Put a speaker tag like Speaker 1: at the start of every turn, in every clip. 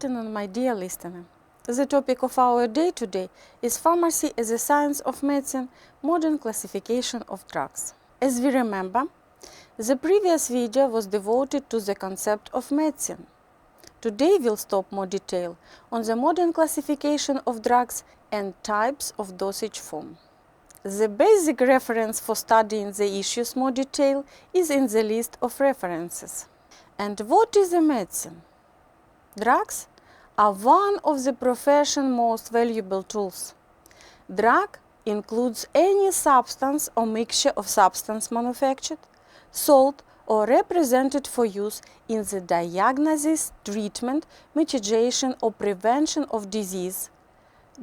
Speaker 1: afternoon, my dear listener. The topic of our day today is pharmacy as a science of medicine, modern classification of drugs. As we remember, the previous video was devoted to the concept of medicine. Today we'll stop more detail on the modern classification of drugs and types of dosage form. The basic reference for studying the issues more detail is in the list of references. And what is a medicine? Drugs are one of the profession's most valuable tools. Drug includes any substance or mixture of substance manufactured, sold, or represented for use in the diagnosis, treatment, mitigation, or prevention of disease,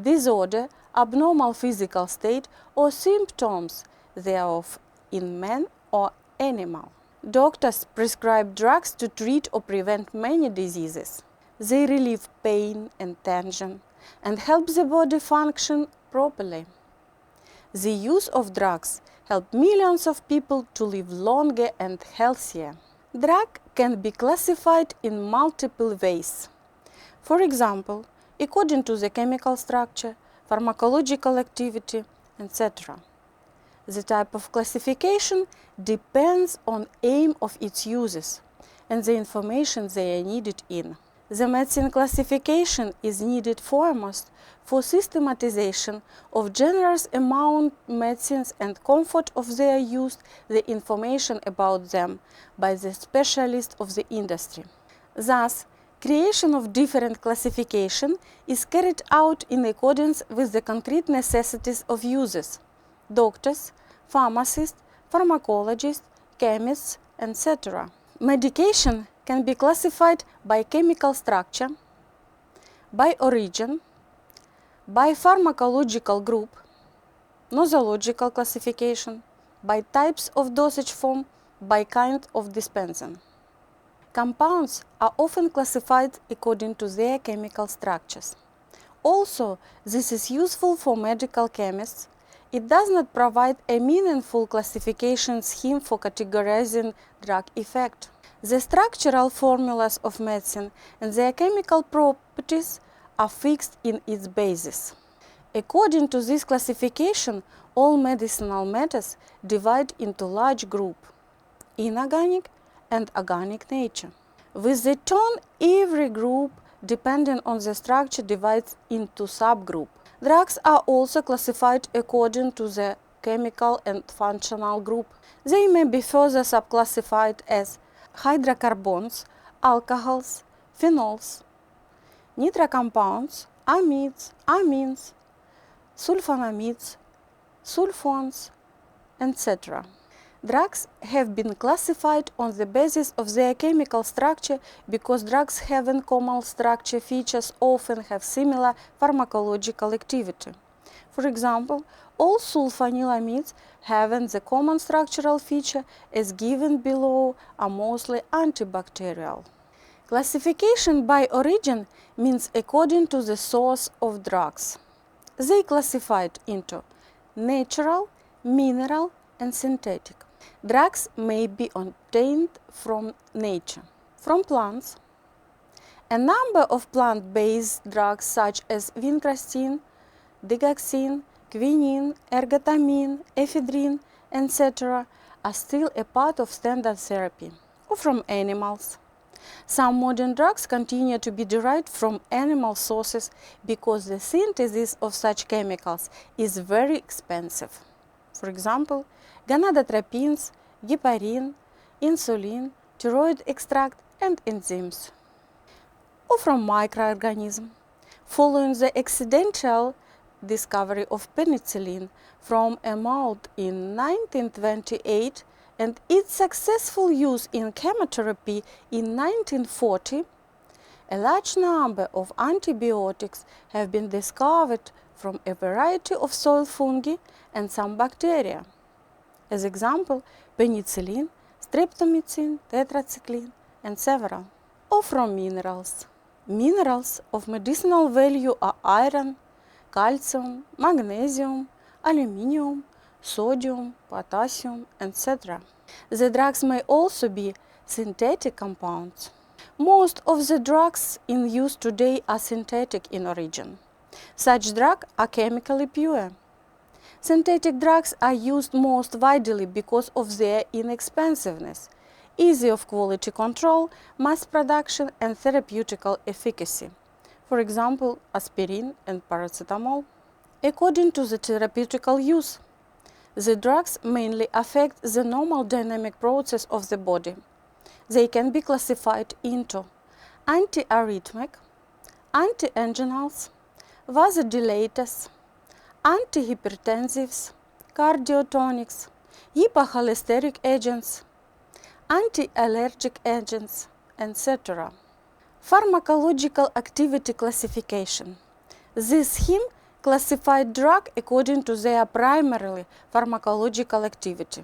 Speaker 1: disorder, abnormal physical state, or symptoms thereof in man or animal. Doctors prescribe drugs to treat or prevent many diseases. They relieve pain and tension and help the body function properly. The use of drugs help millions of people to live longer and healthier. Drug can be classified in multiple ways. For example, according to the chemical structure, pharmacological activity, etc. The type of classification depends on aim of its uses and the information they are needed in. The medicine classification is needed foremost for systematization of generous amount medicines and comfort of their use, the information about them by the specialist of the industry. Thus, creation of different classification is carried out in accordance with the concrete necessities of users, doctors, pharmacists, pharmacologists, chemists, etc. Medication can be classified by chemical structure, by origin, by pharmacological group, nosological classification, by types of dosage form, by kind of dispensing. Compounds are often classified according to their chemical structures. Also, this is useful for medical chemists. It does not provide a meaningful classification scheme for categorizing drug effect. The structural formulas of medicine and their chemical properties are fixed in its basis. According to this classification, all medicinal matters divide into large groups, inorganic and organic nature. With the turn, every group, depending on the structure, divides into subgroups. Drugs are also classified according to the chemical and functional group. They may be further subclassified as hydrocarbons, alcohols, phenols, nitrocompounds, amides, amines, sulfonamides, sulfones, etc. Drugs have been classified on the basis of their chemical structure because drugs having common structure features often have similar pharmacological activity. For example, all sulfonylamides having the common structural feature as given below are mostly antibacterial. Classification by origin means according to the source of drugs. They classified into natural, mineral, and synthetic. Drugs may be obtained from nature, from plants. A number of plant-based drugs such as vincristine, digoxin, quinine, ergotamine, ephedrine, etc. are still a part of standard therapy, or from animals. Some modern drugs continue to be derived from animal sources because the synthesis of such chemicals is very expensive. For example, gonadotropins, heparin, insulin, thyroid extract, and enzymes. Or from microorganisms. Following the accidental discovery of penicillin from a mouse in 1928 and its successful use in chemotherapy in 1940, a large number of antibiotics have been discovered from a variety of soil fungi and some bacteria. As example, penicillin, streptomycin, tetracycline, and several. Or from minerals. Minerals of medicinal value are iron, calcium, magnesium, aluminium, sodium, potassium, etc. The drugs may also be synthetic compounds. Most of the drugs in use today are synthetic in origin. Such drugs are chemically pure. Synthetic drugs are used most widely because of their inexpensiveness, ease of quality control, mass production, and therapeutical efficacy. For example, aspirin and paracetamol. According to the therapeutical use, the drugs mainly affect the normal dynamic process of the body. They can be classified into antiarrhythmic, antianginals, vasodilators, antihypertensives, cardiotonics, hypocholesteric agents, anti-allergic agents, etc. Pharmacological activity classification. This scheme classified drugs according to their primarily pharmacological activity.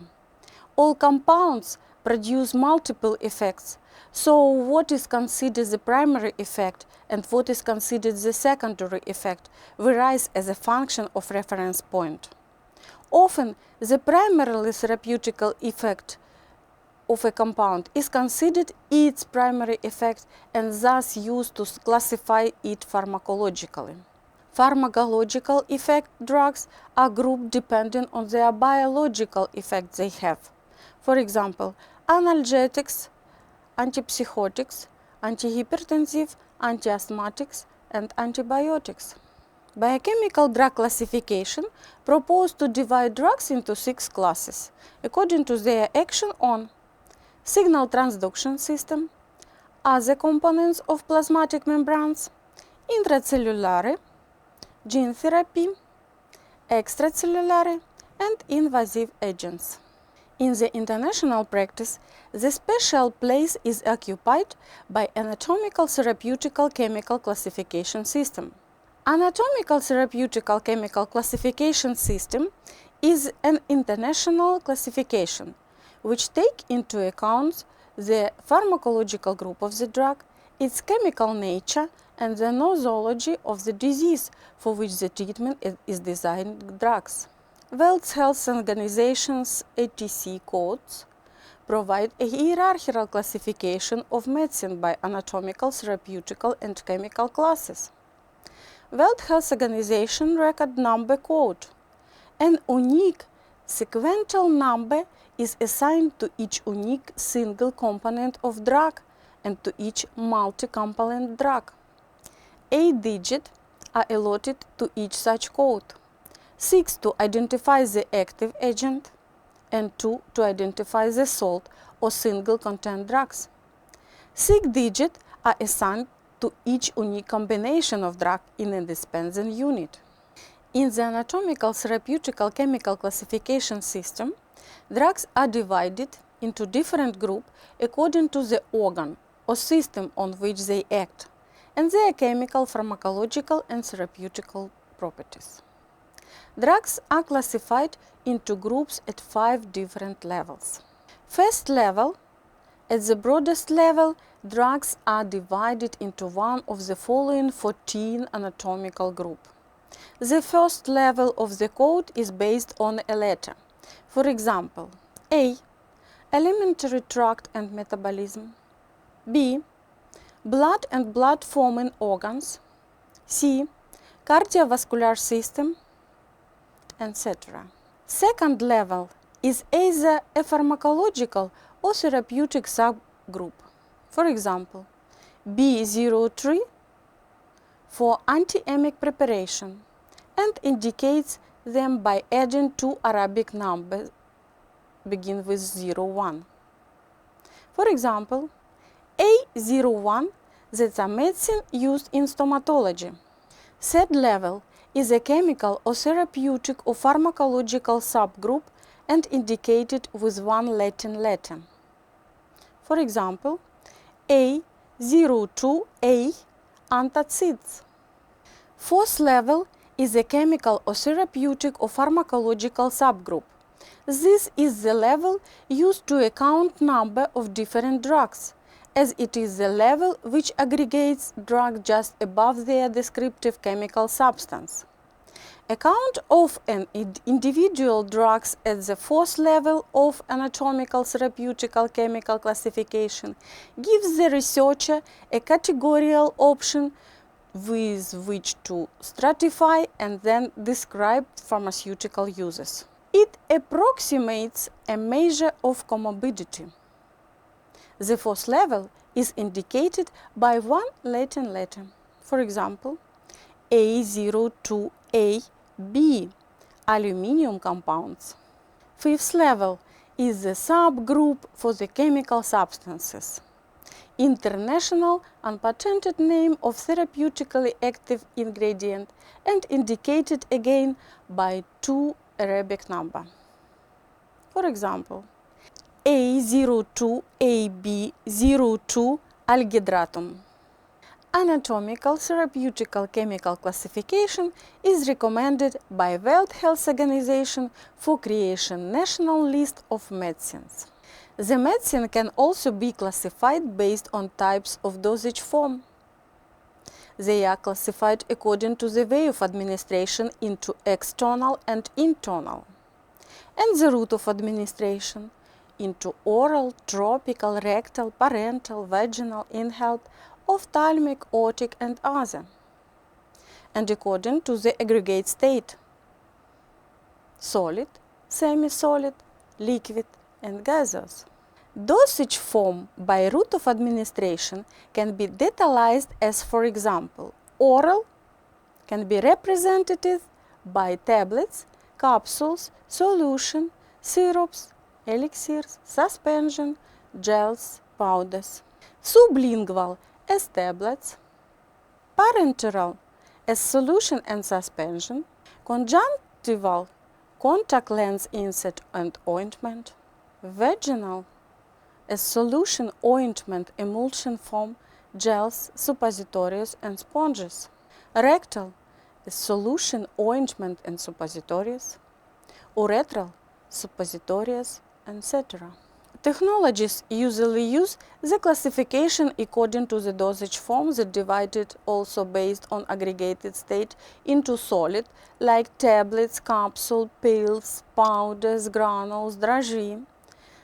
Speaker 1: All compounds produce multiple effects, so what is considered the primary effect and what is considered the secondary effect varies as a function of reference point. Often, the primarily therapeutical effect of a compound is considered its primary effect and thus used to classify it pharmacologically. Pharmacological effect drugs are grouped depending on their biological effect they have. For example, analgesics, antipsychotics, antihypertensive, antiasthmatics, and antibiotics. Biochemical drug classification proposed to divide drugs into 6 classes according to their action on signal transduction system, other components of plasmatic membranes, intracellular, gene therapy, extracellular, and invasive agents. In the international practice, the special place is occupied by anatomical therapeutical chemical classification system. Anatomical therapeutical chemical classification system is an international classification which take into account the pharmacological group of the drug, its chemical nature, and the nosology of the disease for which the treatment is designed drugs. World Health Organization's ATC codes provide a hierarchical classification of medicine by anatomical, therapeutical, and chemical classes. World Health Organization Record Number Code. An unique sequential number is assigned to each unique single component of drug and to each multi-component drug. 8 digits are allotted to each such code. 6 to identify the active agent and 2 to identify the salt or single content drugs. 6 digits are assigned to each unique combination of drug in a dispensing unit. In the anatomical therapeutical chemical classification system, drugs are divided into different groups according to the organ or system on which they act and their chemical, pharmacological, and therapeutical properties. Drugs are classified into groups at 5 different levels. First level, at the broadest level, drugs are divided into one of the following 14 anatomical groups. The first level of the code is based on a letter. For example, A. Alimentary tract and metabolism. B. Blood and blood-forming organs. C. Cardiovascular system, etc. Second level is either a pharmacological or therapeutic subgroup. For example, B03 for anti-emic preparation and indicates them by adding 2 Arabic numbers begin with 01. For example, A01, that's a medicine used in stomatology. Third level is a chemical or therapeutic or pharmacological subgroup and indicated with 1 Latin letter. For example, A02A, antacids. Fourth level is a chemical or therapeutic or pharmacological subgroup. This is the level used to account number of different drugs, as it is the level which aggregates drugs just above their descriptive chemical substance. A count of an individual drugs at the fourth level of anatomical, therapeutical, chemical classification gives the researcher a categorical option with which to stratify and then describe pharmaceutical uses. It approximates a measure of comorbidity. The fourth level is indicated by one Latin letter. For example, A02AB, aluminium compounds. Fifth level is the subgroup for the chemical substances. International unpatented name of therapeutically active ingredient and indicated again by 2 Arabic number. For example, A02AB02 algydratum. Anatomical, therapeutical, chemical classification is recommended by World Health Organization for creation national list of medicines. The medicine can also be classified based on types of dosage form. They are classified according to the way of administration into external and internal, and the route of administration into oral, tropical, rectal, parental, vaginal, inhaled, ophthalmic, otic, and other, and according to the aggregate state: solid, semi-solid, liquid, and gaseous. Dosage form by route of administration can be detailed as, for example, oral can be represented by tablets, capsules, solution, syrups, elixirs, suspension, gels, powders. Sublingual as tablets, parenteral as solution and suspension, conjunctival contact lens insert and ointment, vaginal as solution, ointment, emulsion foam, gels, suppositories and sponges, rectal as solution, ointment and suppositories, urethral, suppositories, etc. Technologies usually use the classification according to the dosage form that divided also based on aggregated state into solid, like tablets, capsule, pills, powders, granules, dragée,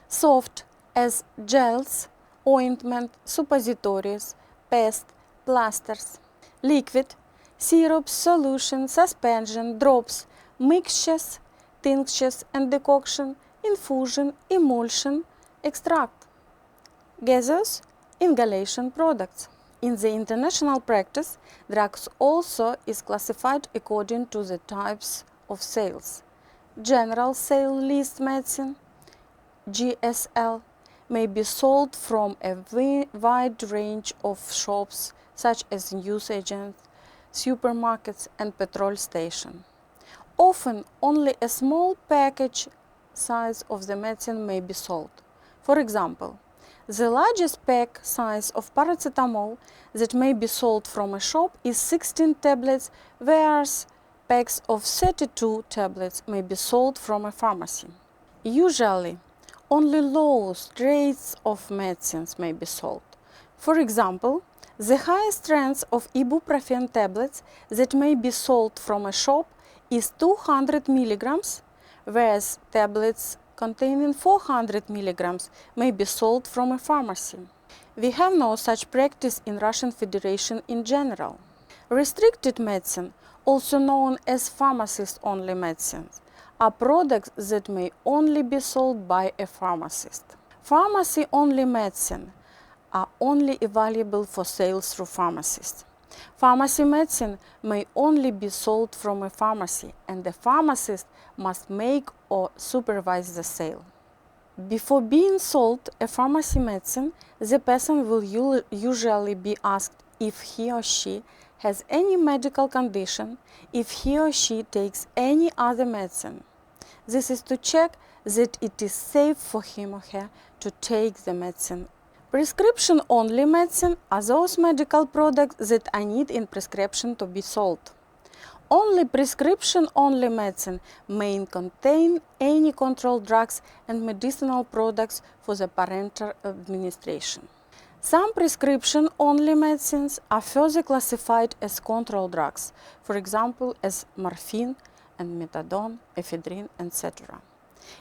Speaker 1: soft as gels, ointment, suppositories, paste, plasters, liquid, syrups, solution, suspension, drops, mixtures, tinctures and decoction, infusion, emulsion, extract, gaseous, inhalation products. In the international practice, drugs also is classified according to the types of sales. General sale list medicine, GSL, may be sold from a wide range of shops such as newsagents, supermarkets and petrol stations. Often only a small package size of the medicine may be sold. For example, the largest pack size of paracetamol that may be sold from a shop is 16 tablets, whereas packs of 32 tablets may be sold from a pharmacy. Usually, only low rates of medicines may be sold. For example, the highest strength of ibuprofen tablets that may be sold from a shop is 200 milligrams, whereas tablets containing 400 milligrams may be sold from a pharmacy. We have no such practice in Russian Federation in general. Restricted medicine, also known as pharmacist-only medicines, are products that may only be sold by a pharmacist. Pharmacy-only medicine are only available for sales through pharmacists. Pharmacy medicine may only be sold from a pharmacy, and the pharmacist must make or supervise the sale. Before being sold a pharmacy medicine, the person will usually be asked if he or she has any medical condition, if he or she takes any other medicine. This is to check that it is safe for him or her to take the medicine. Prescription-only medicine are those medical products that are needed in prescription to be sold. Only prescription-only medicine may contain any controlled drugs and medicinal products for the parenteral administration. Some prescription-only medicines are further classified as controlled drugs, for example, as morphine, and methadone, ephedrine, etc.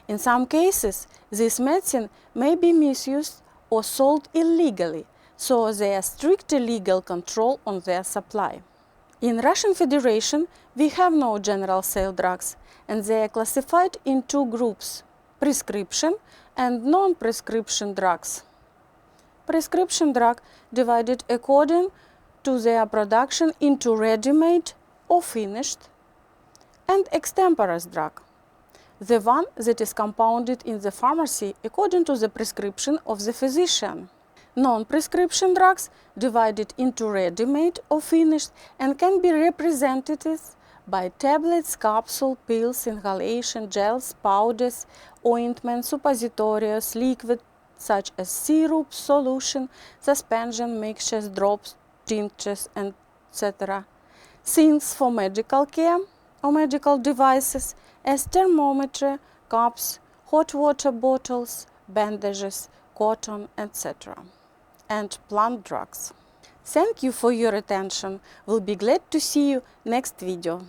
Speaker 1: In some cases, this medicine may be misused or sold illegally, so there is strict legal control on their supply. In Russian Federation, we have no general sale drugs, and they are classified in two groups: prescription and non-prescription drugs. Prescription drug divided according to their production into ready-made or finished, and extemporaneous drug, the one that is compounded in the pharmacy according to the prescription of the physician. Non-prescription drugs divided into ready-made or finished and can be represented by tablets, capsules, pills, inhalation, gels, powders, ointments, suppositories, liquid such as syrup, solution, suspension, mixtures, drops, tinctures, etc. Things for medical care or medical devices as thermometer, cups, hot water bottles, bandages, cotton, etc. And plant drugs. Thank you for your attention. We'll be glad to see you next video.